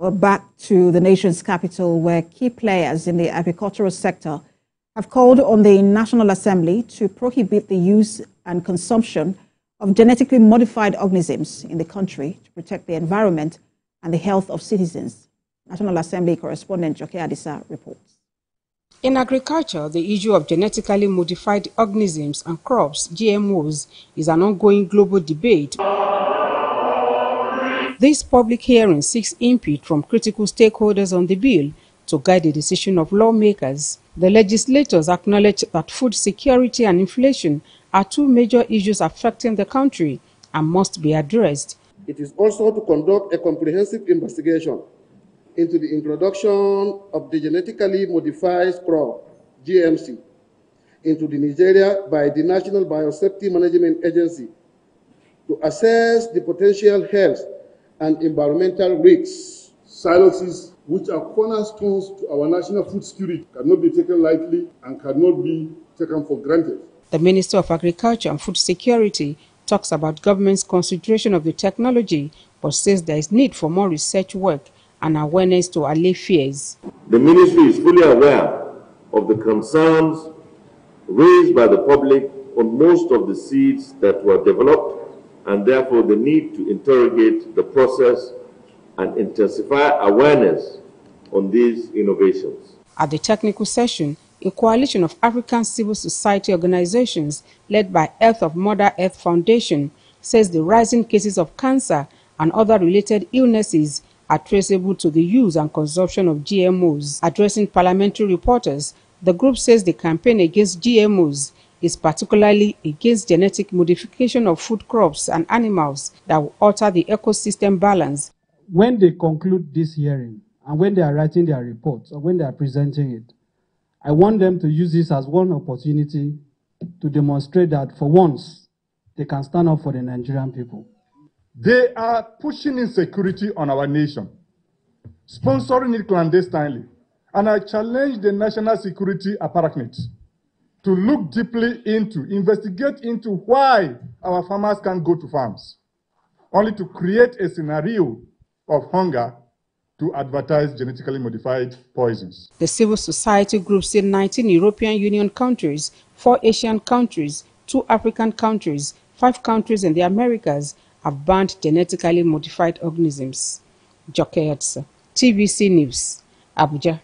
Well, back to the nation's capital, where key players in the agricultural sector have called on the National Assembly to prohibit the use and consumption of genetically modified organisms in the country to protect the environment and the health of citizens. National Assembly correspondent Joke Adisa reports. In agriculture, the issue of genetically modified organisms and crops, GMOs, is an ongoing global debate. This public hearing seeks input from critical stakeholders on the bill to guide the decision of lawmakers. The legislators acknowledge that food security and inflation are two major issues affecting the country and must be addressed. It is also to conduct a comprehensive investigation into the introduction of the genetically modified crop, GMC, into Nigeria by the National Biosafety Management Agency to assess the potential health and environmental risks. Silos, which are cornerstones to our national food security, cannot be taken lightly and cannot be taken for granted. The Minister of Agriculture and Food Security talks about government's consideration of the technology, but says there is need for more research work and awareness to allay fears. The ministry is fully aware of the concerns raised by the public on most of the seeds that were developed, and therefore the need to interrogate the process and intensify awareness on these innovations. At the technical session, a coalition of African civil society organizations led by Earth of Mother Earth Foundation says the rising cases of cancer and other related illnesses are traceable to the use and consumption of GMOs. Addressing parliamentary reporters, the group says the campaign against GMOs is particularly against genetic modification of food crops and animals that will alter the ecosystem balance. When they conclude this hearing and when they are writing their reports or when they are presenting it, I want them to use this as one opportunity to demonstrate that for once they can stand up for the Nigerian people. They are pushing insecurity on our nation, sponsoring it clandestinely, and I challenge the national security apparatus to look deeply into, investigate into why our farmers can't go to farms, only to create a scenario of hunger to advertise genetically modified poisons. The civil society group said 19 European Union countries, 4 Asian countries, 2 African countries, 5 countries in the Americas have banned genetically modified organisms. Joke Adisa, TVC News, Abuja.